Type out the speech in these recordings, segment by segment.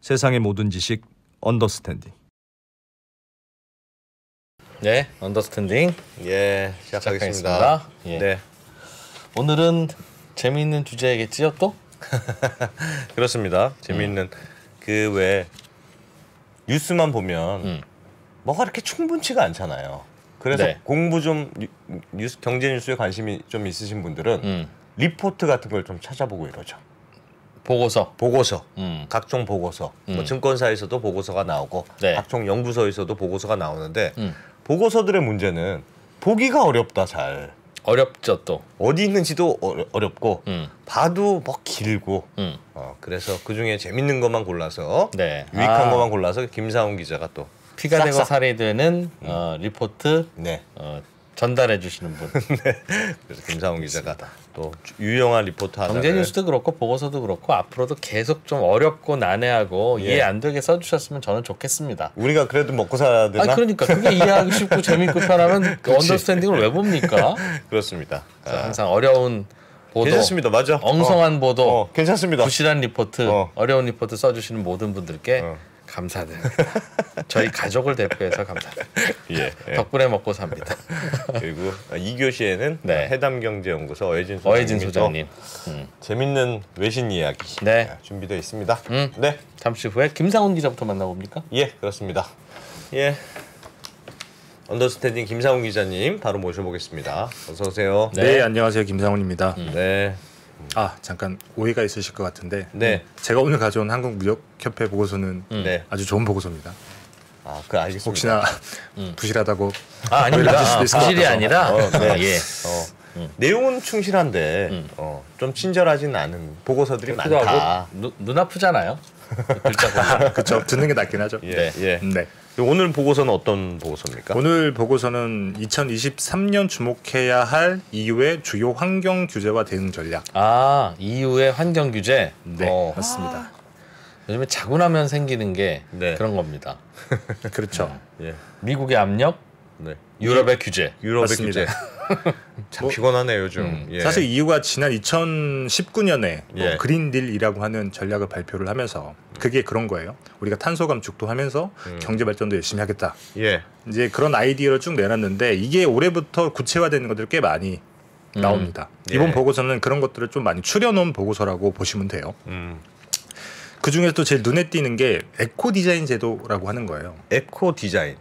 세상의 모든 지식 언더스탠딩. 네, 언더스탠딩. 예, 시작하겠습니다. 예. 네, 오늘은 재미있는 주제겠지요, 또? 그렇습니다. 재미있는 그 외 뉴스만 보면 뭐가 이렇게 충분치가 않잖아요. 그래서 네. 공부 좀 뉴스, 경제 뉴스에 관심이 좀 있으신 분들은 리포트 같은 걸 좀 찾아보고 이러죠. 보고서. 각종 보고서, 뭐 증권사에서도 보고서가 나오고 네. 각종 연구소에서도 보고서가 나오는데 보고서들의 문제는 보기가 어렵다. 잘 어렵죠, 또. 어디 있는지도 어렵고 봐도 뭐 길고 음. 그래서 그중에 재밌는 것만 골라서 네. 유익한 것만 골라서 김사훈 기자가 또 피가 되고 싹싹. 살이 되는 리포트 네. 전달해 주시는 분. 그래서 김사훈 기자가 또 유용한 리포트 하나를 경제 뉴스도 그렇고 보고서도 그렇고 앞으로도 계속 좀 어렵고 난해하고 예. 이해 안 되게 써주셨으면 저는 좋겠습니다. 우리가 그래도 먹고 살아야 되나? 그러니까 그게 이해하기 쉽고 재밌고 편하면 언더스탠딩을 왜 봅니까? 그렇습니다. 항상 어려운 보도, 괜찮습니다. 맞아. 엉성한 보도, 괜찮습니다. 부실한 리포트, 어려운 리포트 써주시는 모든 분들께 감사드립니다. 저희 가족을 대표해서 감사드립니다. 예. 덕분에 먹고 삽니다. 그리고 2교시에는 네. 해담경제연구소 어혜진 소장님. 재밌는 외신 이야기 네. 준비되어 있습니다. 네. 잠시 후에 김상훈 기자부터 만나봅니까? 예, 그렇습니다. 예. 언더스탠딩 김상훈 기자님 바로 모셔보겠습니다. 어서 오세요. 네, 안녕하세요. 김상훈입니다. 네. 잠깐 오해가 있으실 것 같은데 네. 제가 오늘 가져온 한국무역협회 보고서는 네. 아주 좋은 보고서입니다. 그 알겠습니다. 혹시나 부실하다고 아닙니다. 오해를 하실 수도 있을 것 부실이 같아서. 아니라 네. 내용은 충실한데 좀 친절하진 않은 보고서들이 많다. 눈 아프잖아요. 글자 보면. 그렇죠. 듣는 게 낫긴 하죠. 예. 예. 네. 오늘 보고서는 어떤 보고서입니까? 오늘 보고서는 2023년 주목해야 할 EU의 주요 환경 규제와 대응 전략. EU의 환경 규제. 네, 맞습니다. 요즘에 자고 나면 생기는 게 네. 그런 겁니다. 그렇죠. 예. 미국의 압력, 네. 유럽의 규제. 유럽의 맞습니다. 규제. 참 피곤하네요 요즘. 예. 사실 EU가 지난 2019년에 예. 그린딜이라고 하는 전략을 발표를 하면서 그게 그런 거예요. 우리가 탄소 감축도 하면서 경제 발전도 열심히 하겠다. 예. 이제 그런 아이디어를 쭉 내놨는데 이게 올해부터 구체화되는 것들이 꽤 많이 나옵니다. 이번 예. 보고서는 그런 것들을 좀 많이 추려놓은 보고서라고 보시면 돼요. 그 중에서 제일 눈에 띄는 게 에코 디자인 제도라고 하는 거예요. 에코 디자인.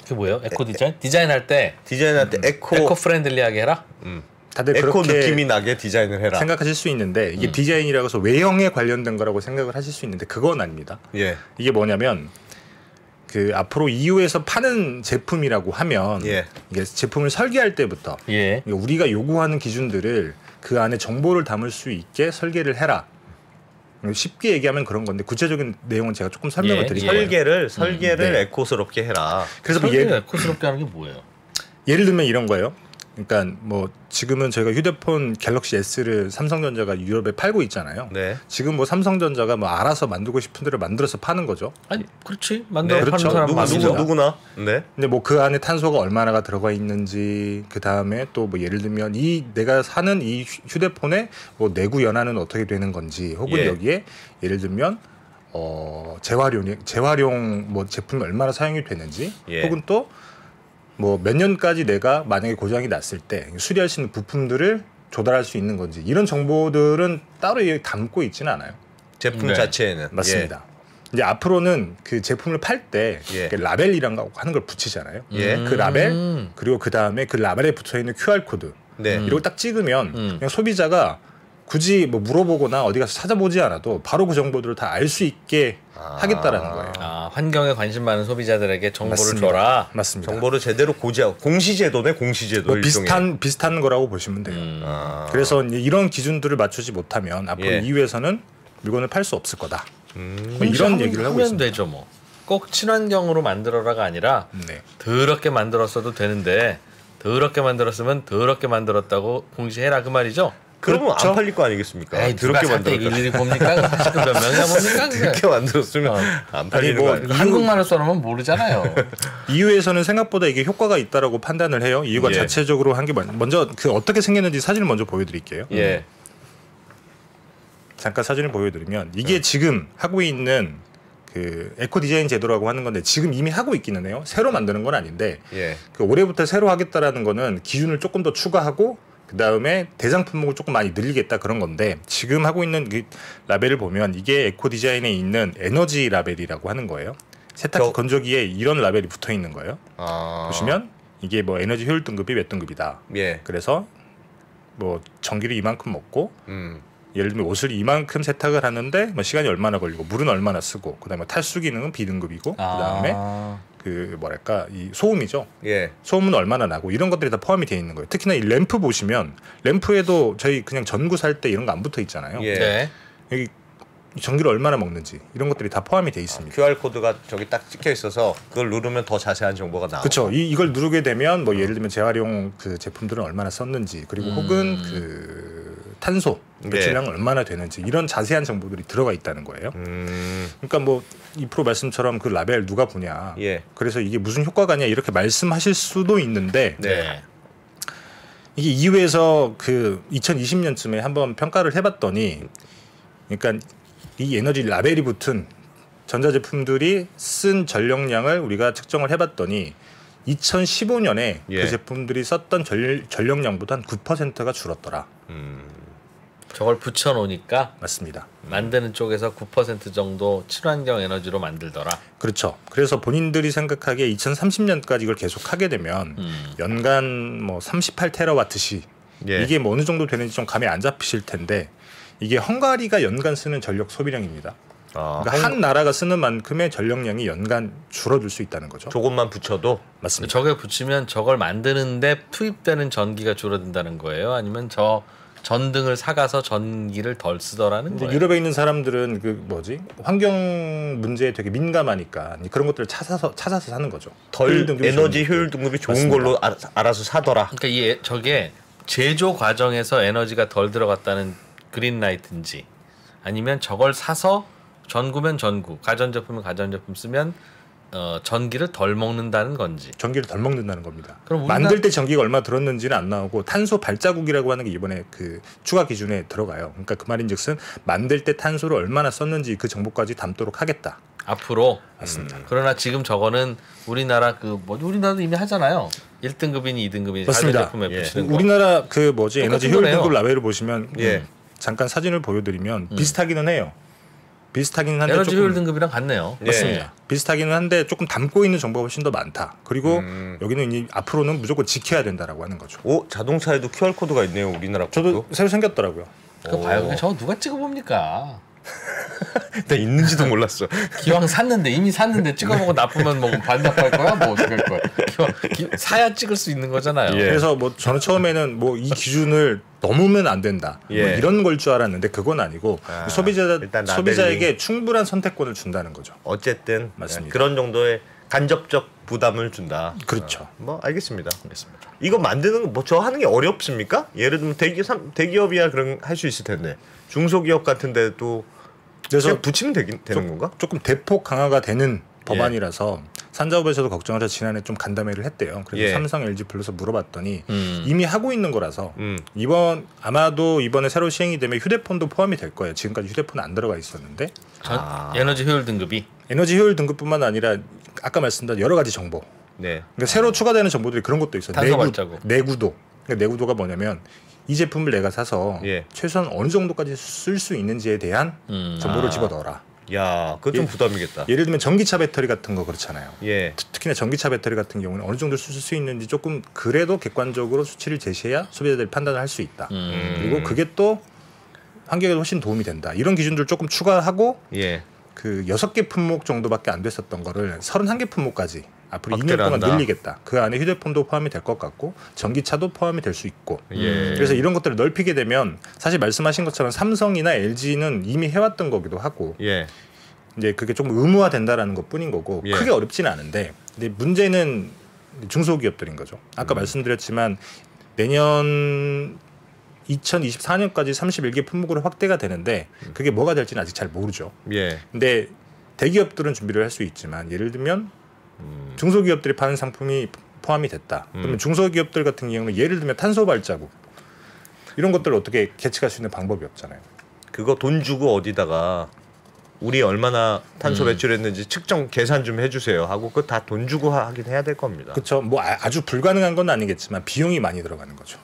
그게 뭐예요? 에코 디자인? 디자인할 때 디자인할 때 에코 프렌들리하게 해라. 다들 에코 그렇게 느낌이 나게 디자인을 해라. 생각하실 수 있는데 이게 디자인이라고 해서 외형에 관련된 거라고 생각을 하실 수 있는데 그건 아닙니다. 예. 이게 뭐냐면 그 앞으로 EU에서 파는 제품이라고 하면 예. 이게 제품을 설계할 때부터 예. 우리가 요구하는 기준들을 그 안에 정보를 담을 수 있게 설계를 해라. 쉽게 얘기하면 그런 건데 구체적인 내용은 제가 조금 설명을 드릴게요. 설계를 네. 에코스럽게 해라. 그래서 뭐 설계를 에코스럽게 하는 게 뭐예요? 예를 들면 이런 거예요. 그러니까 뭐 지금은 저희가 휴대폰 갤럭시 S를 삼성전자가 유럽에 팔고 있잖아요. 네. 지금 뭐 삼성전자가 뭐 알아서 만들고 싶은 대로 만들어서 파는 거죠. 아니 그렇지 만들어 네, 파는 그렇죠. 사람 많죠. 누구나. 네. 근데 뭐 그 안에 탄소가 얼마나 들어가 있는지 그 다음에 또 뭐 예를 들면 이 내가 사는 이 휴대폰의 뭐 내구 연한은 어떻게 되는 건지 혹은 예. 여기에 예를 들면 재활용 뭐 제품이 얼마나 사용이 되는지 예. 혹은 또 뭐 몇 년까지 내가 만약에 고장이 났을 때 수리할 수 있는 부품들을 조달할 수 있는 건지 이런 정보들은 따로 담고 있지는 않아요. 제품 네. 자체에는. 맞습니다. 이제 앞으로는 그 제품을 팔 때 예. 라벨이라고 하는 걸 붙이잖아요. 예. 그 라벨 그리고 그 다음에 그 라벨에 붙어 있는 QR 코드 네. 이걸 딱 찍으면 그냥 소비자가 굳이 뭐 물어보거나 어디 가서 찾아보지 않아도 바로 그 정보들을 다 알 수 있게 하겠다라는 거예요. 환경에 관심 많은 소비자들에게 정보를 맞습니다. 줘라. 맞습니다. 정보를 제대로 공시제도네 공시제도. 뭐 일종의. 비슷한 거라고 보시면 돼요. 그래서 이제 이런 기준들을 맞추지 못하면 앞으로 예. EU에서는 물건을 팔 수 없을 거다. 뭐 이런 얘기를 하고 하면 있습니다. 되죠 뭐. 꼭 친환경으로 만들어라가 아니라 네. 더럽게 만들었어도 되는데 더럽게 만들었으면 더럽게 만들었다고 공시해라 그 말이죠. 그러면 그렇죠? 안 팔릴 거 아니겠습니까? 에이, 누가 더럽게 살 때 만들었다. 일일이 봅니까? 사실 몇 명이나 봅니까? 그게? 그렇게 만들었으면 안 팔리는 뭐 거 아니에요? 한국말을 써놓으면 모르잖아요. EU에서는 생각보다 이게 효과가 있다라고 판단을 해요. EU가 예. 자체적으로 한 게 먼저 그 어떻게 생겼는지 사진을 먼저 보여드릴게요. 예. 잠깐 사진을 보여드리면 이게 지금 하고 있는 그 에코 디자인 제도라고 하는 건데 지금 이미 하고 있기는 해요. 새로 만드는 건 아닌데 예. 그 올해부터 새로 하겠다라는 거는 기준을 조금 더 추가하고 그 다음에 대상 품목을 조금 많이 늘리겠다 그런 건데 지금 하고 있는 그 라벨을 보면 이게 에코 디자인에 있는 에너지 라벨이라고 하는 거예요. 세탁기 건조기에 이런 라벨이 붙어 있는 거예요. 보시면 이게 뭐 에너지 효율 등급이 몇 등급이다. 예. 그래서 뭐 전기를 이만큼 먹고 예를 들면 옷을 이만큼 세탁을 하는데 뭐 시간이 얼마나 걸리고 물은 얼마나 쓰고 그다음에 탈수 기능은 B등급이고 그다음에 그 뭐랄까 이 소음이죠. 예. 소음은 얼마나 나고 이런 것들이 다 포함이 되어 있는 거예요. 특히나 이 램프 보시면 램프에도 저희 그냥 전구 살 때 이런 거 안 붙어 있잖아요. 예. 네. 여기 전기를 얼마나 먹는지 이런 것들이 다 포함이 되어 있습니다. QR 코드가 저기 딱 찍혀 있어서 그걸 누르면 더 자세한 정보가 나오고. 그렇죠. 이걸 누르게 되면 뭐 예를 들면 재활용 그 제품들은 얼마나 썼는지 그리고 혹은 그 탄소 배출량은 얼마나 되는지 이런 자세한 정보들이 들어가 있다는 거예요. 그러니까 뭐 이 프로 말씀처럼 그 라벨 누가 보냐. 예. 그래서 이게 무슨 효과가냐 이렇게 말씀하실 수도 있는데 네. 이게 이후에서 그 2020년쯤에 한번 평가를 해봤더니 그러니까 이 에너지 라벨이 붙은 전자제품들이 쓴 전력량을 우리가 측정을 해봤더니 2015년에 예. 그 제품들이 썼던 전력량보다 한 9%가 줄었더라. 저걸 붙여놓으니까 맞습니다. 만드는 쪽에서 9% 정도 친환경 에너지로 만들더라. 그렇죠. 그래서 본인들이 생각하기에 2030년까지 이걸 계속 하게 되면 연간 뭐 38테라와트시 예. 이게 뭐 어느 정도 되는지 좀 감이 안 잡히실 텐데 이게 헝가리가 연간 쓰는 전력 소비량입니다. 그러니까 한 나라가 쓰는 만큼의 전력량이 연간 줄어들 수 있다는 거죠. 조금만 붙여도 맞습니다. 저게 붙이면 저걸 만드는데 투입되는 전기가 줄어든다는 거예요? 아니면 저 전등을 사가서 전기를 덜 쓰더라는 이제 거예요? 유럽에 있는 사람들은 그 뭐지 환경 문제에 되게 민감하니까 그런 것들을 찾아서 사는 거죠. 덜 등급이 에너지 좋은 효율 등급이 좋은 맞습니다. 걸로 알아서 사더라. 그러니까 저게 제조 과정에서 에너지가 덜 들어갔다는 그린라이트인지 아니면 저걸 사서 전구면 전구, 가전제품은 가전제품 쓰면 전기를 덜 먹는다는 건지. 전기를 덜 먹는다는 겁니다. 그럼 만들 때 전기가 얼마 들었는지는 안 나오고 탄소 발자국이라고 하는 게 이번에 그 추가 기준에 들어가요. 그러니까 그 말인즉슨 만들 때 탄소를 얼마나 썼는지 그 정보까지 담도록 하겠다. 앞으로. 맞습니다. 그러나 지금 저거는 우리나라 우리나라도 이미 하잖아요. 1등급이니 2등급이니 맞습니다. 가전제품에 붙이는 거. 우리나라 그 뭐지 에너지 효율 등급 라벨을 보시면 예. 잠깐 사진을 보여드리면 비슷하기는 해요. 비슷하긴 한데 에너지 조금 효율 등급이랑 같네요. 맞습니다. 비슷하기는 한데 조금 담고 있는 정보가 훨씬 더 많다. 그리고 여기는 이제 앞으로는 무조건 지켜야 된다라고 하는 거죠. 오, 자동차에도 QR 코드가 있네요. 우리나라 저도 것도. 새로 생겼더라고요. 그거 봐요. 저거 누가 찍어봅니까? 나 있는지도 몰랐어. 기왕 샀는데 이미 샀는데 찍어보고 나쁘면 뭐 반납할 거야? 뭐 어떻게 할 거야? 사야 찍을 수 있는 거잖아요. 예. 그래서 뭐 저는 처음에는 뭐 이 기준을 넘으면 안 된다. 예. 뭐 이런 걸 줄 알았는데 그건 아니고 일단 소비자에게 충분한 선택권을 준다는 거죠. 어쨌든 맞습니다. 그런 정도의 간접적 부담을 준다. 그렇죠. 뭐 알겠습니다. 이거 만드는 뭐 저 하는 게 어렵습니까? 예를 들면 대기업이야 그런 할 수 있을 텐데 중소기업 같은 데도 그래서 그냥 붙이면 되는 건가? 조금 대폭 강화가 되는 법안이라서 산자부에서도 걱정을 해서 지난해 좀 간담회를 했대요. 그래서 예. 삼성, LG 불러서 물어봤더니 이미 하고 있는 거라서 음. 아마도 이번에 새로 시행이 되면 휴대폰도 포함이 될 거예요. 지금까지 휴대폰 안 들어가 있었는데 에너지 효율 등급이 에너지 효율 등급뿐만 아니라 아까 말씀드린 여러 가지 정보. 네. 그러니까 새로 추가되는 정보들이 그런 것도 있어요. 탄소 발자국. 내구도. 그러니까 내구도가 뭐냐면 이 제품을 내가 사서 예. 최소한 어느 정도까지 쓸 수 있는지에 대한 정보를 집어넣어라. 야, 그거 좀 부담이겠다. 예를 들면 전기차 배터리 같은 거 그렇잖아요. 예. 특히나 전기차 배터리 같은 경우는 어느 정도 쓸 수 있는지 조금 그래도 객관적으로 수치를 제시해야 소비자들이 판단을 할 수 있다. 그리고 그게 또 환경에 훨씬 도움이 된다. 이런 기준들 조금 추가하고 예. 그 6개 품목 정도밖에 안 됐었던 거를 31개 품목까지 앞으로 2년 확대를 동안 한다. 늘리겠다. 그 안에 휴대폰도 포함이 될 것 같고 전기차도 포함이 될 수 있고. 예. 그래서 이런 것들을 넓히게 되면 사실 말씀하신 것처럼 삼성이나 LG는 이미 해왔던 거기도 하고 예. 이제 그게 좀 의무화된다라는 것뿐인 거고 예. 크게 어렵지는 않은데 근데 문제는 중소기업들인 거죠. 아까 말씀드렸지만 내년 2024년까지 31개 품목으로 확대가 되는데 그게 뭐가 될지는 아직 잘 모르죠. 예. 근데 대기업들은 준비를 할 수 있지만 예를 들면 중소기업들이 파는 상품이 포함이 됐다. 그러면 중소기업들 같은 경우는 예를 들면 탄소 발자국 이런 것들을 어떻게 계측할 수 있는 방법이 없잖아요. 그거 돈 주고 어디다가 우리 얼마나 탄소 배출했는지 측정 계산 좀 해주세요 하고 그거 다 돈 주고 하긴 해야 될 겁니다. 그렇죠. 뭐 아주 불가능한 건 아니겠지만 비용이 많이 들어가는 거죠.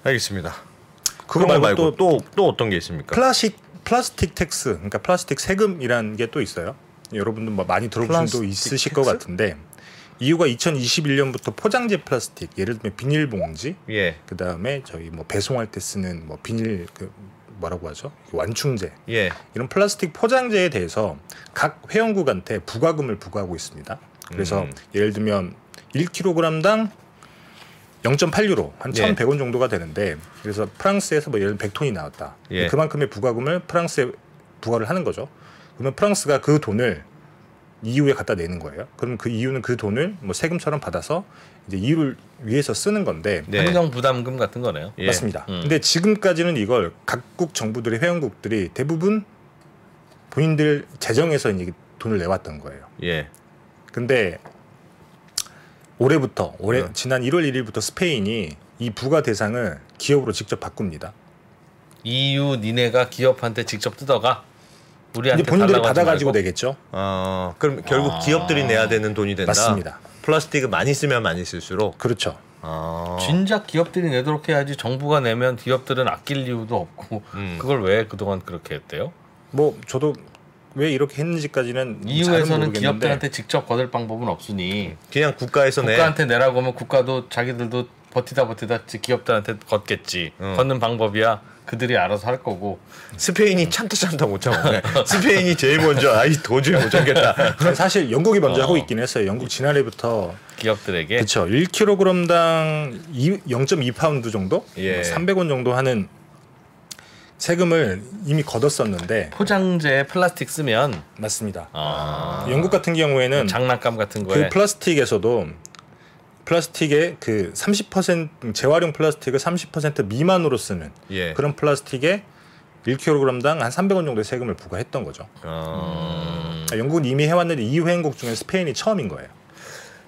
알겠습니다. 그거 말고 또 어떤 게 있습니까? 플라스틱 텍스, 그러니까 플라스틱 세금이라는 게 또 있어요. 여러분들 뭐 많이 들어보신 분 있으실 것 같은데 이유가 2021년부터 포장재 플라스틱, 예를 들면 비닐봉지, 예. 그 다음에 저희 뭐 배송할 때 쓰는 뭐 비닐 뭐라고 하죠? 완충제, 예. 이런 플라스틱 포장재에 대해서 각 회원국한테 부과금을 부과하고 있습니다. 그래서 예를 들면 1kg당 0.8유로 한 예. 1,100원 정도가 되는데 그래서 프랑스에서 뭐 예를 들면 100톤이 나왔다. 예. 그만큼의 부과금을 프랑스에 부과를 하는 거죠. 그러면 프랑스가 그 돈을 EU에 갖다 내는 거예요. 그럼 그 EU는 그 돈을 뭐 세금처럼 받아서 이제 EU를 위해서 쓰는 건데 네. 행정 부담금 같은 거네요. 예. 맞습니다. 근데 지금까지는 이걸 각국 정부들의 회원국들이 대부분 본인들 재정에서 이제 돈을 내왔던 거예요. 예. 근데 지난 1월 1일부터 스페인이 이 부과 대상을 기업으로 직접 바꿉니다. EU 니네가 기업한테 직접 뜯어가 우리한테 이제 본인들이 달라고 하지 받아가지고 말고? 내겠죠. 그럼 결국 기업들이 내야 되는 돈이 된다. 맞습니다. 플라스틱을 많이 쓰면 많이 쓸수록. 그렇죠. 진작 기업들이 내도록 해야지 정부가 내면 기업들은 아낄 이유도 없고 그걸 왜 그동안 그렇게 했대요? 뭐 저도 왜 이렇게 했는지까지는 잘은 EU에서는 모르겠는데 기업들한테 직접 거둘 방법은 없으니 그냥 국가에서 내. 국가한테 내라고 하면 국가도 자기들도 버티다 기업들한테 걷겠지. 걷는 방법이야 그들이 알아서 할 거고. 스페인이 참다 못 참네. 스페인이 제일 먼저 도저히 못 참겠다. 사실 영국이 먼저 하고 있긴 했어요. 영국 지난해부터 기업들에게 그렇죠. 1kg당 0.2파운드 정도, 예. 300원 정도 하는 세금을 이미 걷었었는데 포장재에 플라스틱 쓰면 맞습니다. 영국 같은 경우에는 장난감 같은 거에 그 플라스틱에서도 플라스틱의 그 30% 재활용 플라스틱을 30% 미만으로 쓰는 예. 그런 플라스틱에 1kg당 한 300원 정도의 세금을 부과했던 거죠. 영국은 이미 해왔는데 이 회원국 중에 스페인이 처음인 거예요.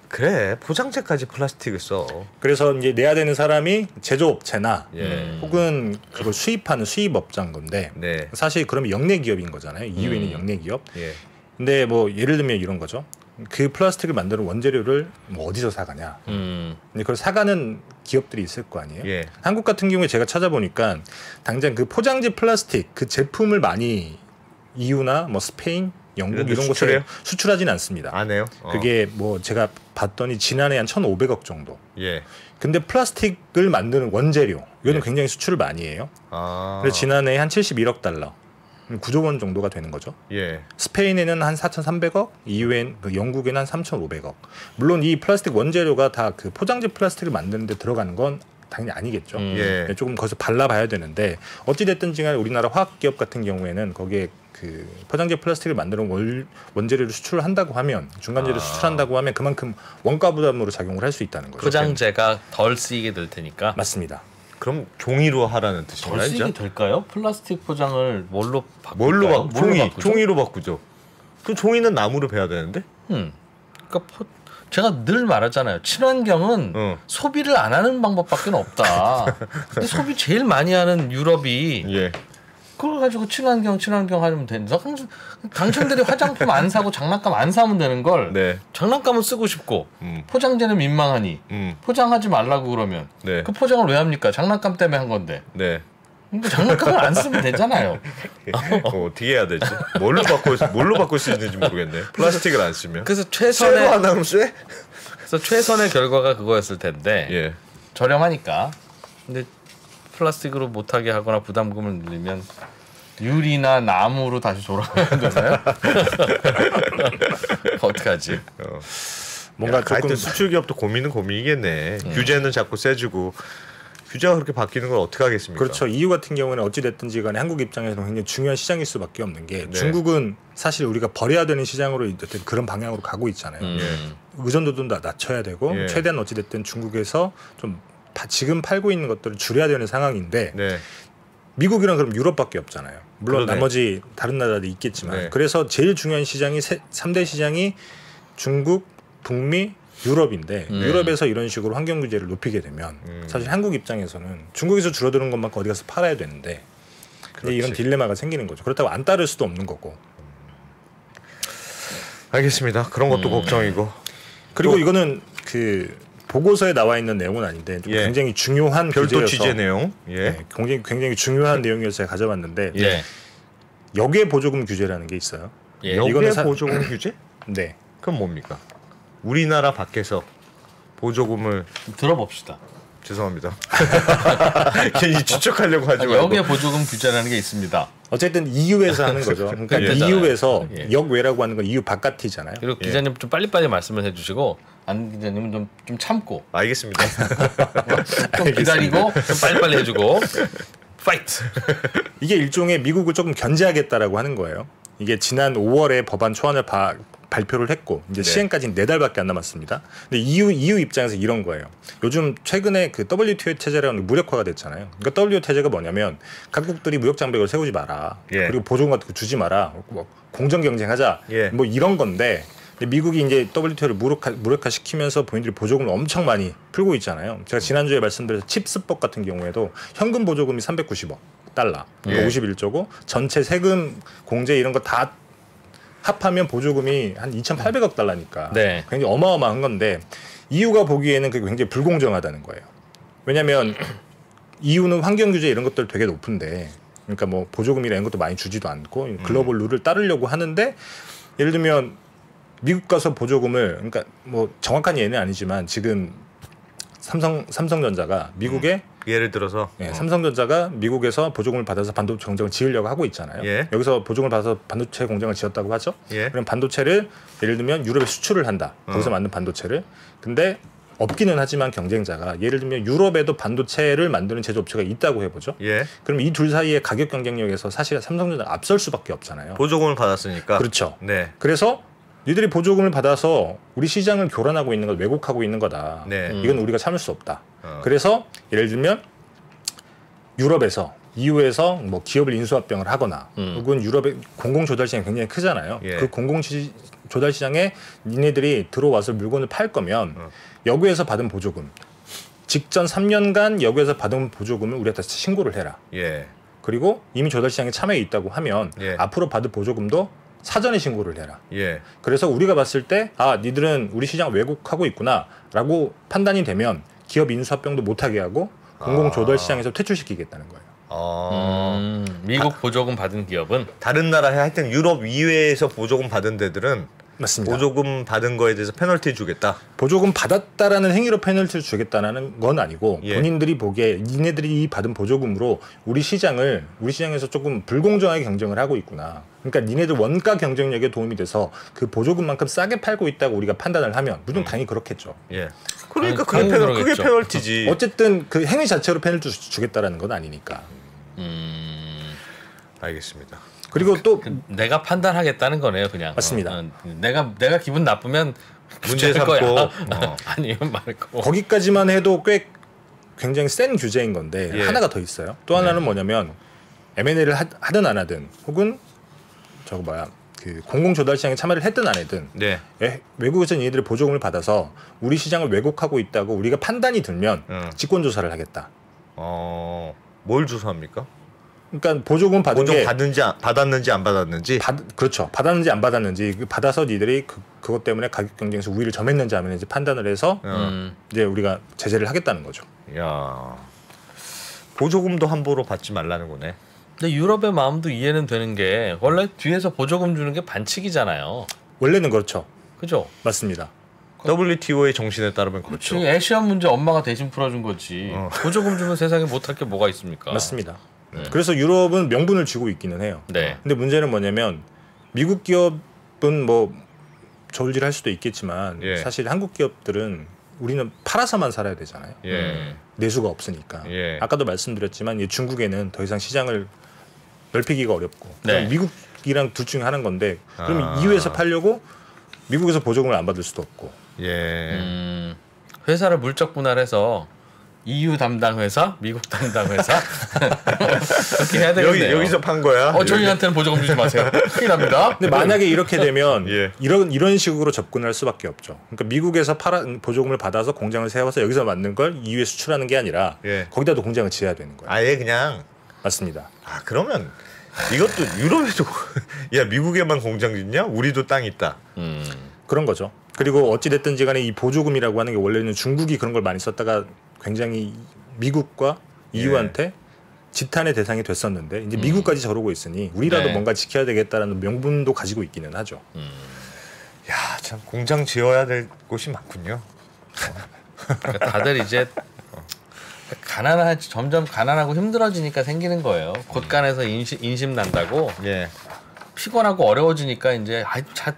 그래 포장재까지 플라스틱을 써. 그래서 이제 내야 되는 사람이 제조업체나 예. 혹은 그걸 수입하는 수입업자인 건데 네. 사실 그러면 영내 기업인 거잖아요. EU에는 영내 기업. 예. 근데 뭐 예를 들면 이런 거죠. 그 플라스틱을 만드는 원재료를 뭐 어디서 사가냐. 근데 그걸 사가는 기업들이 있을 거 아니에요. 예. 한국 같은 경우에 제가 찾아보니까 당장 그 포장재 플라스틱 그 제품을 많이 EU나 뭐 스페인, 영국 이런 데 이런 곳에 수출해요? 수출하지는 않습니다. 안 해요? 그게 뭐 제가 봤더니 지난해 한 1,500억 정도. 예. 근데 플라스틱을 만드는 원재료 이거는 예. 굉장히 수출을 많이 해요. 아. 그래서 지난해 한 71억 달러, 9조 원 정도가 되는 거죠. 예. 스페인에는 한 4,300억, EU엔 영국에는 한 3,500억. 물론 이 플라스틱 원재료가 다 그 포장재 플라스틱을 만드는데 들어가는 건 당연히 아니겠죠. 예. 조금 거기서 발라봐야 되는데 어찌 됐든지 간에 우리나라 화학기업 같은 경우에는 거기에 그 포장재 플라스틱을 만드는 원재료를 수출을 한다고 하면 중간재료 수출한다고 하면 그만큼 원가 부담으로 작용을 할 수 있다는 거죠. 포장재가 덜 쓰이게 될 테니까. 맞습니다. 그럼 종이로 하라는 덜 뜻인가요? 쓰이게 진짜? 될까요? 플라스틱 포장을 뭘로 바꿀까요? 뭘로 바꾸죠? 종이로 바꾸죠. 그 종이는 나무로 베야 되는데? 그러니까 제가 늘 말하잖아요. 친환경은 소비를 안 하는 방법밖에 없다. 근데 소비 제일 많이 하는 유럽이 예. 그걸 가지고 친환경 하면 된다. 당신들이 화장품 안 사고 장난감 안 사면 되는 걸 네. 장난감은 쓰고 싶고 포장재는 민망하니 포장하지 말라고 그러면 네. 그 포장을 왜 합니까? 장난감 때문에 한 건데. 네. 근데 장난감을 안 쓰면 되잖아요. 어떻게 해야 되지? 뭘로 바꿀 수 있는지 모르겠네. 플라스틱을 안 쓰면. 그래서 쇠로 안 하면 쇠? 그래서 최선의 결과가 그거였을 텐데 예. 저렴하니까. 근데 플라스틱으로 못하게 하거나 부담금을 늘리면 유리나 나무로 다시 돌아가야 되나요? 어떡하지? 뭔가 하여튼 조금 수출 기업도 고민이겠네. 규제는 자꾸 세지고 규제가 그렇게 바뀌는 걸 어떻게 하겠습니까? 그렇죠. EU 같은 경우는 어찌 됐든지 간에 한국 입장에서는 굉장히 중요한 시장일 수밖에 없는 게 중국은 사실 우리가 버려야 되는 시장으로 어쨌든 그런 방향으로 가고 있잖아요. 의존도도 낮춰야 되고 최대한 어찌 됐든 중국에서 좀 지금 팔고 있는 것들을 줄여야 되는 상황인데 네. 미국이랑 그럼 유럽밖에 없잖아요. 물론 그러네. 나머지 다른 나라도 있겠지만 네. 그래서 제일 중요한 시장이 3대 시장이 중국, 북미, 유럽인데 유럽에서 이런 식으로 환경 규제를 높이게 되면 사실 한국 입장에서는 중국에서 줄어드는 것만큼 어디 가서 팔아야 되는데 이제 이런 딜레마가 생기는 거죠. 그렇다고 안 따를 수도 없는 거고. 알겠습니다. 그런 것도 걱정이고. 그리고 이거는 그 보고서에 나와 있는 내용은 아닌데 좀 예. 굉장히 중요한 별도 규제여서 취재 내용. 예. 네, 굉장히 중요한 내용이어서 제가 가져왔는데 예. 역외 보조금 규제라는 게 있어요. 예. 역외 이거는 보조금 규제? 네. 그건 뭡니까? 우리나라 밖에서 보조금을 들어봅시다. 죄송합니다. 괜히 추측하려고 하지 말고. 역외 보조금 규제라는 게 있습니다. 어쨌든 EU에서 하는 거죠. 그러니까 예. EU에서 예. 역외라고 하는 건 EU 바깥이잖아요. 그리고 기자님 좀 빨리빨리 말씀을 해주시고 안 기자님은 좀 참고 알겠습니다. 좀 기다리고 좀 빨리빨리 해주고 파이트. 이게 일종의 미국을 조금 견제하겠다라고 하는 거예요. 이게 지난 5월에 법안 초안을 발표를 했고 이제 네. 시행까지는 4달밖에 안 남았습니다. 근데 EU 입장에서 이런 거예요. 요즘 최근에 그 WTO 체제라는 게 무력화가 됐잖아요. 그러니까 WTO 체제가 뭐냐면 각국들이 무역 장벽을 세우지 마라. 예. 그리고 보조금 같은 거 주지 마라. 뭐 공정 경쟁하자. 예. 뭐 이런 건데 근데 미국이 이제 WTO를 무력화시키면서 본인들이 보조금을 엄청 많이 풀고 있잖아요. 제가 지난주에 말씀드린 칩스법 같은 경우에도 현금 보조금이 390억 달러, 예. 51조고 전체 세금 공제 이런 거 다 합하면 보조금이 한 2,800억 달러니까 네. 굉장히 어마어마한 건데 EU가 보기에는 그게 굉장히 불공정하다는 거예요. 왜냐하면 EU는 환경 규제 이런 것들 되게 높은데 그러니까 뭐 보조금이나 이런 것도 많이 주지도 않고 글로벌 룰을 따르려고 하는데 예를 들면 미국 가서 보조금을 그러니까 뭐 정확한 예는 아니지만 지금 삼성전자가 미국에 예를 들어서 삼성전자가 미국에서 보조금을 받아서 반도체 공장을 지으려고 하고 있잖아요. 예. 여기서 보조금을 받아서 반도체 공장을 지었다고 하죠. 예. 그럼 반도체를 예를 들면 유럽에 수출을 한다. 거기서 만든 반도체를. 근데 없기는 하지만 경쟁자가 예를 들면 유럽에도 반도체를 만드는 제조업체가 있다고 해보죠. 예. 그럼 이 둘 사이의 가격 경쟁력에서 사실 삼성전자가 앞설 수밖에 없잖아요. 보조금을 받았으니까. 그렇죠. 네. 그래서 니들이 보조금을 받아서 우리 시장을 교란하고 있는 걸 왜곡하고 있는 거다. 네. 이건 우리가 참을 수 없다. 그래서 예를 들면 유럽에서 EU에서 뭐 기업을 인수합병을 하거나 혹은 유럽의 공공조달 시장이 굉장히 크잖아요. 예. 그 공공조달 시장에 니네들이 들어와서 물건을 팔 거면 여구에서 받은 보조금 직전 3년간 여구에서 받은 보조금을 우리한테 신고를 해라. 예. 그리고 이미 조달 시장에 참여해 있다고 하면 예. 앞으로 받을 보조금도 사전에 신고를 해라. 예. 그래서 우리가 봤을 때 니들은 우리 시장을 왜곡하고 있구나라고 판단이 되면 기업 인수합병도 못하게 하고 공공조달 시장에서 퇴출시키겠다는 거예요. 미국 보조금 받은 기업은 다른 나라에 하여튼 유럽 이외에서 보조금 받은 데들은 맞습니다. 보조금 받은 거에 대해서 페널티 주겠다. 보조금 받았다라는 행위로 페널티를 주겠다는 건 아니고 예. 본인들이 보기에 니네들이 받은 보조금으로 우리 시장에서 조금 불공정하게 경쟁을 하고 있구나. 그러니까 니네들 원가 경쟁력에 도움이 돼서 그 보조금만큼 싸게 팔고 있다고 우리가 판단을 하면 물론 당연히 그렇겠죠. 예. 그러니까 당연히 그게 그러겠죠. 페널티지. 어쨌든 그 행위 자체로 페널티 주겠다라는 건 아니니까. 알겠습니다. 그리고 또 내가 판단하겠다는 거네요, 그냥. 맞습니다. 내가 기분 나쁘면 문제 규제할 삼고, 거야. 아니면 말고. 거기까지만 해도 꽤 굉장히 센 규제인 건데 예. 하나가 더 있어요. 또 하나는 뭐냐면 M&A를 하든 안 하든 혹은 그 공공조달 시장에 참여를 했든 안 했든 네. 외국에서 얘네들이 보조금을 받아서 우리 시장을 왜곡하고 있다고 우리가 판단이 들면 직권 조사를 하겠다. 뭘 조사합니까? 그러니까 보조금 받은 보조금 게 받았는지 안 받았는지. 그렇죠. 받았는지 안 받았는지 받아서 니들이 그것 때문에 가격 경쟁에서 우위를 점했는지 안 했는지 판단을 해서 이제 우리가 제재를 하겠다는 거죠. 야. 보조금도 함부로 받지 말라는 거네. 근데 유럽의 마음도 이해는 되는 게 원래 뒤에서 보조금 주는 게 반칙이잖아요. 원래는 그렇죠. 그죠? 맞습니다. WTO의 정신에 따르면 그렇죠. 애시안 문제 엄마가 대신 풀어준 거지. 보조금 주면 세상에 못할 게 뭐가 있습니까? 맞습니다. 그래서 유럽은 명분을 쥐고 있기는 해요. 네. 근데 문제는 뭐냐면 미국 기업은 뭐 저울질할 수도 있겠지만 예. 사실 한국 기업들은 우리는 팔아서만 살아야 되잖아요. 예. 내수가 없으니까. 예. 아까도 말씀드렸지만 중국에는 더 이상 시장을 넓히기가 어렵고 네. 미국이랑 둘 중에 하나인 건데 그러면 EU에서 팔려고 미국에서 보조금을 안 받을 수도 없고. 예. 회사를 물적 분할해서 EU 담당 회사, 미국 담당 회사 그렇게 해야 되겠네요. 여기서 판 거야. 저희한테는 보조금 주지 마세요. 큰일 납니다. 근데 만약에 이렇게 되면 예. 이런 식으로 접근할 수밖에 없죠. 그러니까 미국에서 보조금을 받아서 공장을 세워서 여기서 만든 걸 EU에 수출하는 게 아니라 예. 거기다도 공장을 지어야 되는 거예요. 아예 그냥 맞습니다. 그러면 이것도 유럽에도 야 미국에만 공장 짓냐? 우리도 땅 있다. 그런 거죠. 그리고 어찌 됐든지 간에 이 보조금이라고 하는 게 원래는 중국이 그런 걸 많이 썼다가 굉장히 미국과 EU한테 지탄의 대상이 됐었는데 이제 미국까지 저러고 있으니 우리라도 네. 뭔가 지켜야 되겠다라는 명분도 가지고 있기는 하죠. 야 참 공장 지어야 될 곳이 많군요. 그러니까 다들 이제 점점 가난하고 힘들어지니까 생기는 거예요. 곳간에서 인심 난다고. 예. 피곤하고 어려워지니까 이제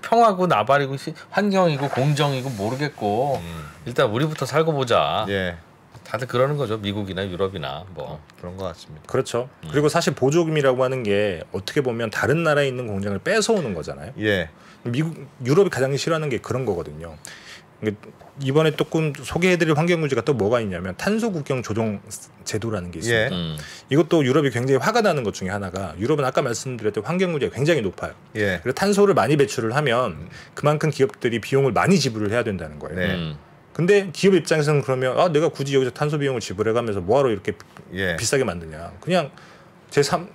평화고 나발이고 환경이고 공정이고 모르겠고 일단 우리부터 살고 보자. 예. 다들 그러는 거죠. 미국이나 유럽이나 뭐 그런 것 같습니다. 그렇죠. 그리고 사실 보조금이라고 하는 게 어떻게 보면 다른 나라에 있는 공장을 뺏어오는 거잖아요. 예. 유럽이 가장 싫어하는 게 그런 거거든요. 이번에 조금 소개해드릴 환경문제가 또 뭐가 있냐면 탄소 국경 조정 제도라는 게 있습니다. 예. 이것도 유럽이 굉장히 화가 나는 것 중에 하나가 유럽은 아까 말씀드렸던 환경 문제가 굉장히 높아요. 예. 그래서 탄소를 많이 배출을 하면 그만큼 기업들이 비용을 많이 지불을 해야 된다는 거예요. 네. 근데 기업 입장에서는 그러면 내가 굳이 여기서 탄소 비용을 지불해가면서 뭐하러 이렇게 예. 비싸게 만드냐. 그냥 제3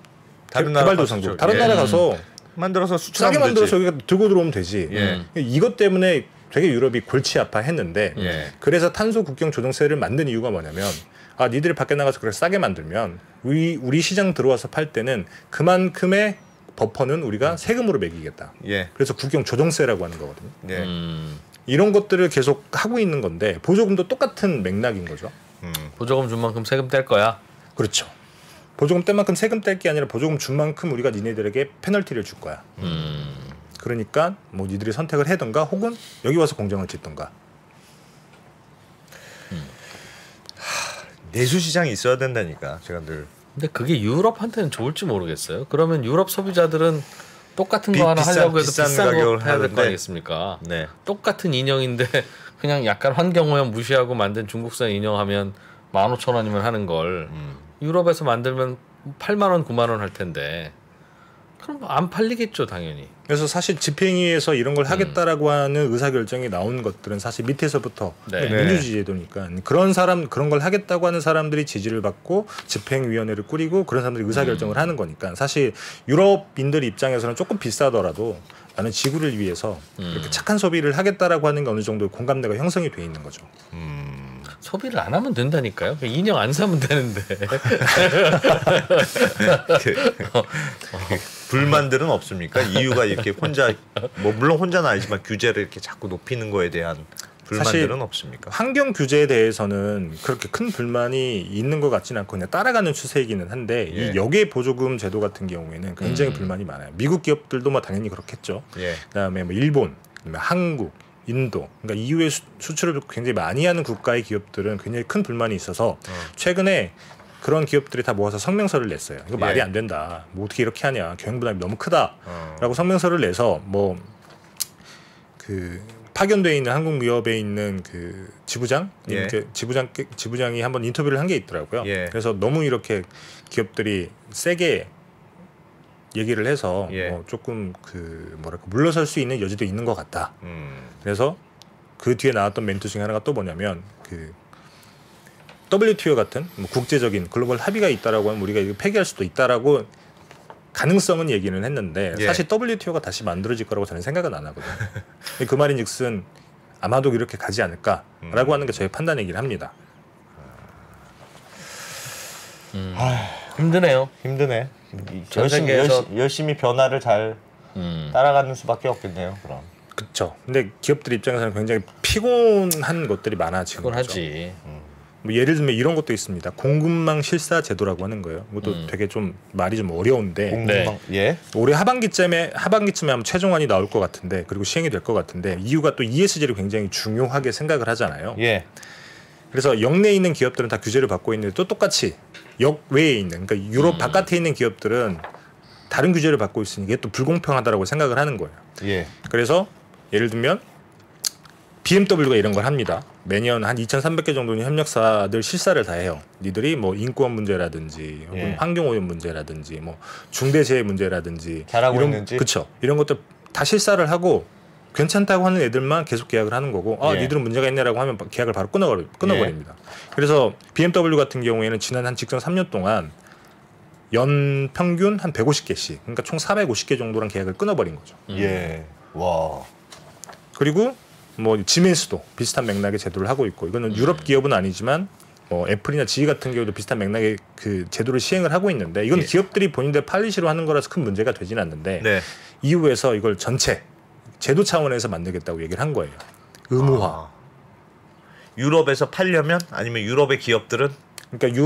다른 나라 개발도상국 가서 다른 예. 나라 가서 만들어서 싸게 수출하면 만들어서 되지. 여기가 들고 들어오면 되지. 예. 이것 때문에 되게 유럽이 골치 아파했는데 예. 그래서 탄소 국경 조정세를 만든 이유가 뭐냐면 니들이 밖에 나가서 그렇게 싸게 만들면 우리 시장 들어와서 팔 때는 그만큼의 버퍼는 우리가 세금으로 매기겠다. 예. 그래서 국경 조정세라고 하는 거거든요. 예. 이런 것들을 계속 하고 있는 건데 보조금도 똑같은 맥락인 거죠. 보조금 준 만큼 세금 뗄 거야. 그렇죠. 보조금 뗀 만큼 세금 뗄 게 아니라 보조금 준 만큼 우리가 니네들에게 페널티를 줄 거야. 그러니까 뭐 니들이 선택을 해든가 혹은 여기 와서 공장을 짓든가. 내수 시장이 있어야 된다니까 제가 늘. 근데 그게 유럽한테는 좋을지 모르겠어요. 그러면 유럽 소비자들은 똑같은 거 하나 하려고 해도 비싼 거 가격을 해야 될 거 하는데. 아니겠습니까? 네. 똑같은 인형인데 그냥 약간 환경오염 무시하고 만든 중국산 인형하면 15,000원이면 하는 걸 유럽에서 만들면 8만 원, 9만 원 할 텐데 그럼 안 팔리겠죠, 당연히. 그래서 사실 집행위에서 이런 걸 하겠다라고 하는 의사결정이 나온 것들은 사실 밑에서부터 네. 민주주의 제도니까 그런 걸 하겠다고 하는 사람들이 지지를 받고 집행위원회를 꾸리고 그런 사람들이 의사결정을 하는 거니까 사실 유럽인들 입장에서는 조금 비싸더라도 나는 지구를 위해서 이렇게 착한 소비를 하겠다라고 하는 게 어느 정도 공감대가 형성이 돼 있는 거죠. 소비를 안 하면 된다니까요. 인형 안 사면 되는데. 불만들은 없습니까? 이유가 이렇게 혼자 뭐 물론 혼자는 아니지만 규제를 이렇게 자꾸 높이는 거에 대한 불만들은 사실 없습니까? 환경 규제에 대해서는 그렇게 큰 불만이 있는 것 같지는 않고 그냥 따라가는 추세이기는 한데 예. 이 역외 보조금 제도 같은 경우에는 굉장히 불만이 많아요. 미국 기업들도 뭐 당연히 그렇겠죠. 예. 그다음에 뭐 일본, 그다음에 한국, 인도, 그러니까 EU에 수출을 굉장히 많이 하는 국가의 기업들은 굉장히 큰 불만이 있어서 최근에 그런 기업들이 다 모아서 성명서를 냈어요. 이거 말이 예. 안 된다. 뭐 어떻게 이렇게 하냐. 경영 부담이 너무 크다라고 성명서를 내서 뭐 그 파견돼 있는 한국무협에 있는 그 지부장, 예. 지부장이 한번 인터뷰를 한 게 있더라고요. 예. 그래서 너무 이렇게 기업들이 세게 얘기를 해서 예. 뭐 조금 그 뭐랄까 물러설 수 있는 여지도 있는 것 같다. 그래서 그 뒤에 나왔던 멘트 중에 하나가 또 뭐냐면 그 WTO 같은 뭐 국제적인 글로벌 합의가 있다라고 하면 우리가 이거 폐기할 수도 있다라고 가능성은 얘기는 했는데 예. 사실 WTO가 다시 만들어질 거라고 저는 생각은 안 하거든요. 그 말인즉슨 아마도 이렇게 가지 않을까라고 하는 게 저의 판단이긴 합니다. 힘드네요. 힘드네. 전 세계에서 열심히 변화를 잘 따라가는 수밖에 없겠네요. 그럼. 그렇죠. 근데 기업들 입장에서는 굉장히 피곤한 것들이 많아지는 그건 거죠. 하지. 뭐 예를 들면 이런 것도 있습니다. 공급망 실사 제도라고 하는 거예요. 이것도 되게 좀 말이 좀 어려운데 공급망. 예. 올해 하반기쯤에 아마 최종안이 나올 것 같은데 그리고 시행이 될 것 같은데 이유가 또 ESG를 굉장히 중요하게 생각을 하잖아요. 예. 그래서 역내에 있는 기업들은 다 규제를 받고 있는데 또 똑같이 역외에 있는 그러니까 유럽 바깥에 있는 기업들은 다른 규제를 받고 있으니 이게 또 불공평하다라고 생각을 하는 거예요. 예. 그래서 예를 들면 BMW가 이런 걸 합니다. 매년 한 2,300개 정도는 협력사들 실사를 다 해요. 니들이 뭐 인권 문제라든지 혹은 예. 환경오염 문제라든지 뭐 중대재해 문제라든지 잘하고 이런, 있는지? 그쵸. 이런 것들 다 실사를 하고 괜찮다고 하는 애들만 계속 계약을 하는 거고 예. 니들은 문제가 있네라고 하면 계약을 바로 끊어버립니다. 그래서 BMW 같은 경우에는 지난 한 직전 3년 동안 연 평균 한 150개씩 그러니까 총 450개 정도랑 계약을 끊어버린 거죠. 예. 와. 그리고 뭐 지멘스도 비슷한 맥락의 제도를 하고 있고 이거는 유럽 기업은 아니지만 뭐 애플이나 GE 같은 경우도 비슷한 맥락의 그 제도를 시행을 하고 있는데 이건 예. 기업들이 본인들 팔리시로 하는 거라서 큰 문제가 되진 않는데 네. EU에서 이걸 전체 제도 차원에서 만들겠다고 얘기를 한 거예요. 의무화. 아. 유럽에서 팔려면 아니면 유럽의 기업들은 그러니까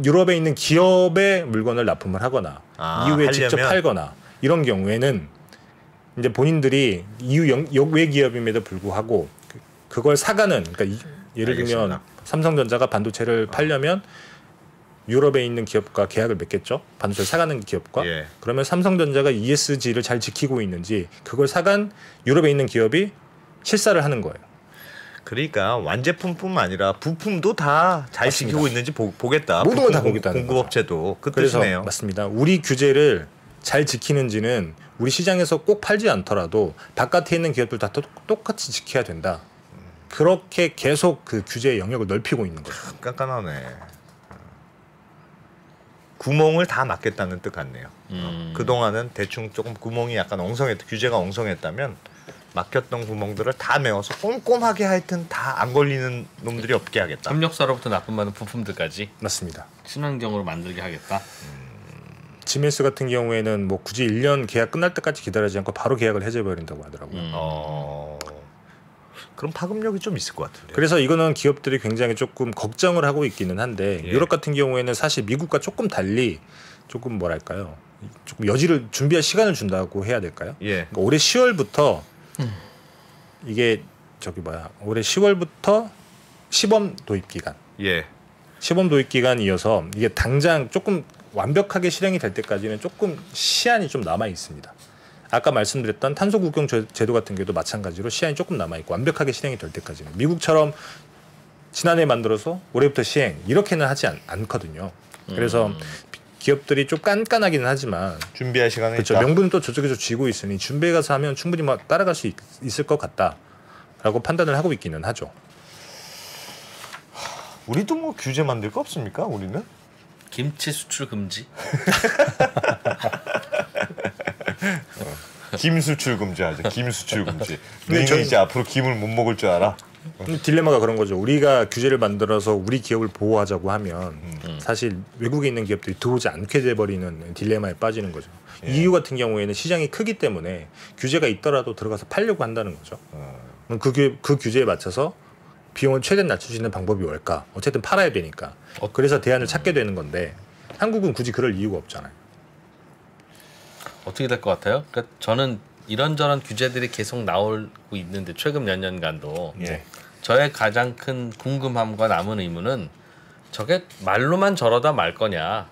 유럽에 있는 기업의 물건을 납품을 하거나 EU에 직접 하려면? 팔거나 이런 경우에는 이제 본인들이 EU 외 기업임에도 불구하고 그걸 사가는 그러니까 예를 들면 알겠습니다. 삼성전자가 반도체를 팔려면 유럽에 있는 기업과 계약을 맺겠죠. 반도체를 사가는 기업과. 예. 그러면 삼성전자가 ESG를 잘 지키고 있는지 그걸 사간 유럽에 있는 기업이 실사를 하는 거예요. 그러니까 완제품뿐만 아니라 부품도 다 잘 맞습니다. 지키고 있는지 보겠다. 모든 걸다 부품 보겠다는 공급업체도 그 그래서 뜻이네요. 맞습니다. 우리 규제를 잘 지키는지는 우리 시장에서 꼭 팔지 않더라도 바깥에 있는 기업들 다 똑같이 지켜야 된다. 그렇게 계속 그 규제의 영역을 넓히고 있는 거죠. 깐깐하네. 구멍을 다 막겠다는 뜻 같네요. 그동안은 대충 조금 구멍이 약간 규제가 엉성했다면 막혔던 구멍들을 다 메워서 꼼꼼하게 하여튼 다 안 걸리는 놈들이 없게 하겠다. 협력사로부터 납품받은 부품들까지 맞습니다. 친환경으로 만들게 하겠다. 지멘스 같은 경우에는 뭐 굳이 1년 계약 끝날 때까지 기다리지 않고 바로 계약을 해제해버린다고 하더라고요. 그럼 파급력이 좀 있을 것 같은데. 그래서 이거는 기업들이 굉장히 조금 걱정을 하고 있기는 한데 예. 유럽 같은 경우에는 사실 미국과 조금 달리 조금 뭐랄까요? 조금 여지를 준비할 시간을 준다고 해야 될까요? 예. 그러니까 올해 10월부터 이게 올해 10월부터 시범 도입 기간. 예. 시범 도입 기간이어서 이게 당장 조금 완벽하게 실행이 될 때까지는 조금 시한이 좀 남아 있습니다. 아까 말씀드렸던 탄소 국경 제도 같은 경우도 마찬가지로 시한이 조금 남아 있고 완벽하게 실행이 될 때까지는 미국처럼 지난해 만들어서 올해부터 시행 이렇게는 하지 않거든요. 그래서 기업들이 좀 깐깐하기는 하지만 준비할 시간은 그렇죠. 있다. 명분은 또 저쪽에서 쥐고 있으니 준비해 가서 하면 충분히 막 따라갈 수 있을 것 같다라고 판단을 하고 있기는 하죠. 우리도 뭐 규제 만들 거 없습니까? 우리는? 김치 수출 금지. 김 수출 금지하죠. 김 수출 금지. 너희는 이제 앞으로 김을 못 먹을 줄 알아? 딜레마가 그런 거죠. 우리가 규제를 만들어서 우리 기업을 보호하자고 하면 사실 외국에 있는 기업들이 들어오지 않게 돼버리는 딜레마에 빠지는 거죠. 예. EU 같은 경우에는 시장이 크기 때문에 규제가 있더라도 들어가서 팔려고 한다는 거죠. 그럼 그 규제에 맞춰서 비용을 최대한 낮출 수 있는 방법이 뭘까? 어쨌든 팔아야 되니까. 그래서 대안을 찾게 되는 건데 한국은 굳이 그럴 이유가 없잖아요. 어떻게 될 것 같아요? 그러니까 저는 이런저런 규제들이 계속 나오고 있는데 최근 몇 년간도 예. 저의 가장 큰 궁금함과 남은 의문은 저게 말로만 저러다 말 거냐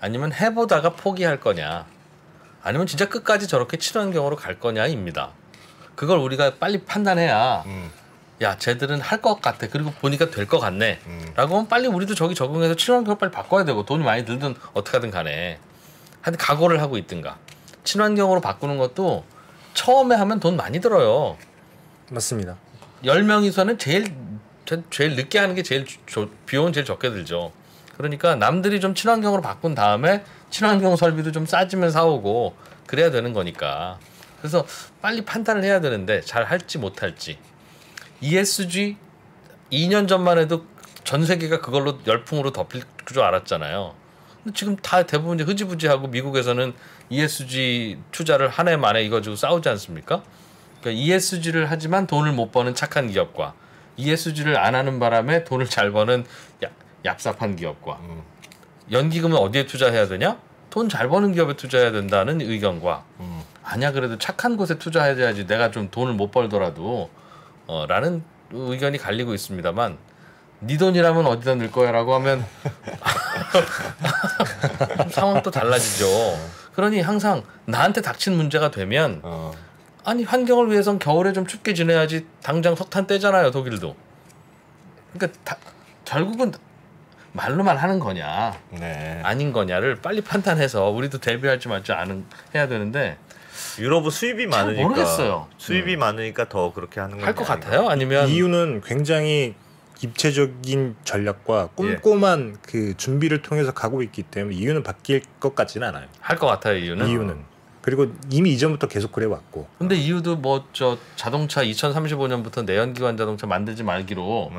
아니면 해보다가 포기할 거냐 아니면 진짜 끝까지 저렇게 친환경으로 갈 거냐입니다. 그걸 우리가 빨리 판단해야 야 쟤들은 할 것 같아 그리고 보니까 될 것 같네 라고 하면 빨리 우리도 저기 적응해서 친환경으로 빨리 바꿔야 되고 돈이 많이 들든 어떻게 하든 간에 하여튼 각오를 하고 있든가. 친환경으로 바꾸는 것도 처음에 하면 돈 많이 들어요. 맞습니다. 10명이서는 제일 늦게 하는 게 비용은 제일 적게 들죠. 그러니까 남들이 좀 친환경으로 바꾼 다음에 친환경 설비도 좀 싸지면 사오고 그래야 되는 거니까. 그래서 빨리 판단을 해야 되는데 잘 할지 못할지. ESG 2년 전만 해도 전 세계가 그걸로 열풍으로 덮일 줄 알았잖아요. 근데 지금 다 대부분 이제 흐지부지하고 미국에서는 ESG 투자를 한 해 만에 이거 가지고 싸우지 않습니까? 그러니까 ESG를 하지만 돈을 못 버는 착한 기업과 ESG를 안 하는 바람에 돈을 잘 버는 얍삽한 기업과 연기금은 어디에 투자해야 되냐? 돈 잘 버는 기업에 투자해야 된다는 의견과 아니야 그래도 착한 곳에 투자해야지 내가 좀 돈을 못 벌더라도 라는 의견이 갈리고 있습니다만 네 돈이라면 어디다 넣을 거야 라고 하면 상황 또 달라지죠. 그러니 항상 나한테 닥친 문제가 되면 아니 환경을 위해선 겨울에 좀 춥게 지내야지. 당장 석탄 떼잖아요 독일도. 그러니까 결국은 말로만 하는 거냐 네. 아닌 거냐를 빨리 판단해서 우리도 대비할지 말지 해야 되는데 유럽은 수입이 많으니까 모르겠어요. 수입이 많으니까 더 그렇게 하는 할 것 건지 같아요? 아니면 이유는 굉장히 입체적인 전략과 꼼꼼한 그 준비를 통해서 가고 있기 때문에 이유는 바뀔 것 같지는 않아요. 할 것 같아요 이유는. 그리고 이미 이전부터 계속 그래 왔고. 근데 이유도 뭐 저 자동차 2035년부터 내연기관 자동차 만들지 말기로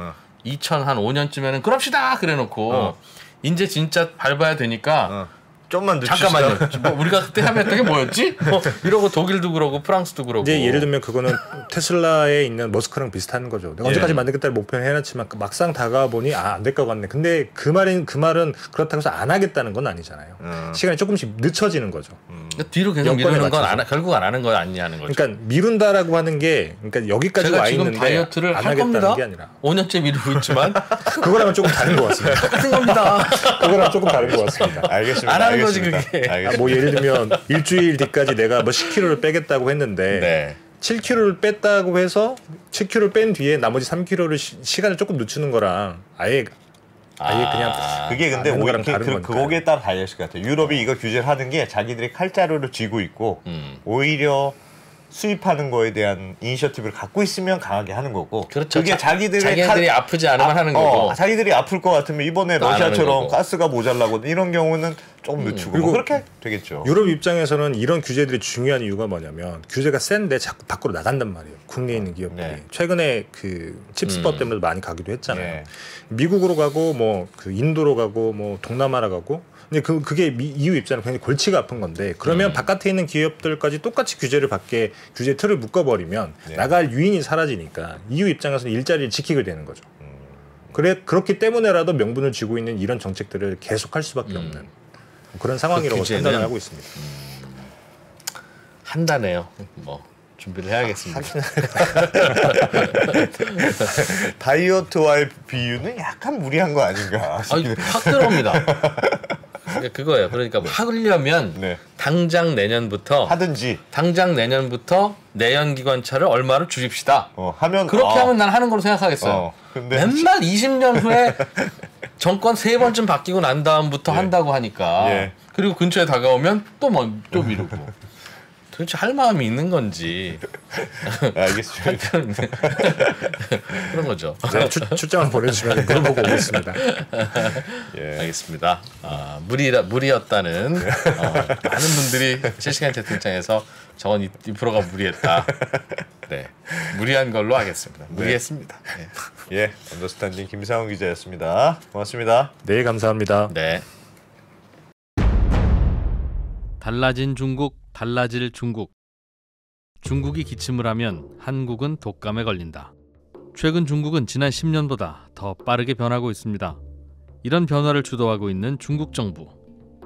2005년쯤에는 그럽시다 그래놓고 이제 진짜 밟아야 되니까 좀만 늦추시다. 잠깐만요. 뭐 우리가 그때 합의했던 게 뭐였지? 이러고 독일도 그러고 프랑스도 그러고. 이제 예를 들면 그거는 테슬라에 있는 머스크랑 비슷한 거죠. 내가 언제까지 만들겠다를 목표는 해놨지만 막상 다가와 보니 안 될 것 같네. 근데 그 말은 그렇다고 해서 안 하겠다는 건 아니잖아요. 시간이 조금씩 늦춰지는 거죠. 그러니까 뒤로 계속 미루는 건 결국 안 하는 거 아니냐는 거죠. 그러니까 미룬다라고 하는 게 그러니까 여기까지 와 있는데 제가 지금 다이어트를 안 할 겁니다. 게 아니라 5년째 미루고 있지만 그거랑은 조금 다른 것 같습니다. 똑같은 겁니다. 그거랑 조금 다른 것 같습니다. 알겠습니다. 안 하는 거지, 알겠습니다. 그게. 알겠습니다. 뭐 예를 들면 일주일 뒤까지 내가 뭐 10kg를 빼겠다고 했는데 네. 7kg를 뺐다고 해서 7kg를 뺀 뒤에 나머지 3kg를 시간을 조금 늦추는 거랑 아예 그냥 그게 근데 안 하는 오히려 거랑 다른 거니까요. 그거에 따라 달렸을 것 같아요. 유럽이 이거 규제를 하는 게 자기들이 칼자루를 쥐고 있고 오히려 수입하는 거에 대한 이니셔티브를 갖고 있으면 강하게 하는 거고. 그렇죠. 그게 자기들이 아프지 않으면 하는 거고. 자기들이 아플 것 같으면 이번에 안 하는 러시아처럼 거고. 가스가 모자라고 이런 경우는 조금 늦추고 그리고 뭐 그렇게 되겠죠. 유럽 입장에서는 이런 규제들이 중요한 이유가 뭐냐면 규제가 센데 자꾸 밖으로 나간단 말이에요. 국내에 있는 기업들이. 네. 최근에 그 칩스법 때문에 많이 가기도 했잖아요. 네. 미국으로 가고 뭐 그 인도로 가고 뭐 동남아로 가고. 근데 그게 EU 입장은 굉장히 골치가 아픈 건데 그러면 바깥에 있는 기업들까지 똑같이 규제를 받게 규제 틀을 묶어버리면 나갈 유인이 사라지니까 EU 입장에서는 일자리를 지키게 되는 거죠. 그렇기 때문에라도 명분을 쥐고 있는 이런 정책들을 계속할 수밖에 없는 그런 상황이라고 규제는 판단을 하고 있습니다. 한다네요. 뭐 준비를 해야겠습니다. 다이어트와의 비유는 약간 무리한 거 아닌가? 확 들어옵니다. 그거예요. 그러니까 하려면 네. 당장 내년부터 내연기관차를 얼마를 줄입시다. 하면 그렇게 하면 난 하는 걸로 생각하겠어요. 근데 맨날 20년 후에 정권 3번쯤 바뀌고 난 다음부터 한다고 하니까 그리고 근처에 다가오면 또 미루고 도대체 할 마음이 있는 건지 알겠습니다. 그런 거죠. 네, 출장을 보내주시면 물어보고 오겠습니다. 알겠습니다. 무리였다는 많은 분들이 실시간 채팅창에서 저건 이 프로가 무리했다. 네, 무리한 걸로 하겠습니다. 무리했습니다. 네. 언더스탠딩 김상훈 기자였습니다. 고맙습니다. 네, 감사합니다. 네. 달라진 중국, 달라질 중국. 중국이 기침을 하면 한국은 독감에 걸린다. 최근 중국은 지난 10년보다 더 빠르게 변하고 있습니다. 이런 변화를 주도하고 있는 중국 정부.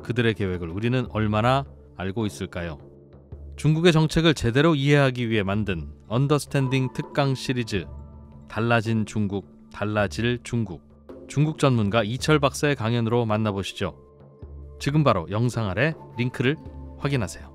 그들의 계획을 우리는 얼마나 알고 있을까요? 중국의 정책을 제대로 이해하기 위해 만든 언더스탠딩 특강 시리즈 달라진 중국, 달라질 중국. 중국 전문가 이철 박사의 강연으로 만나보시죠. 지금 바로 영상 아래 링크를 확인하세요.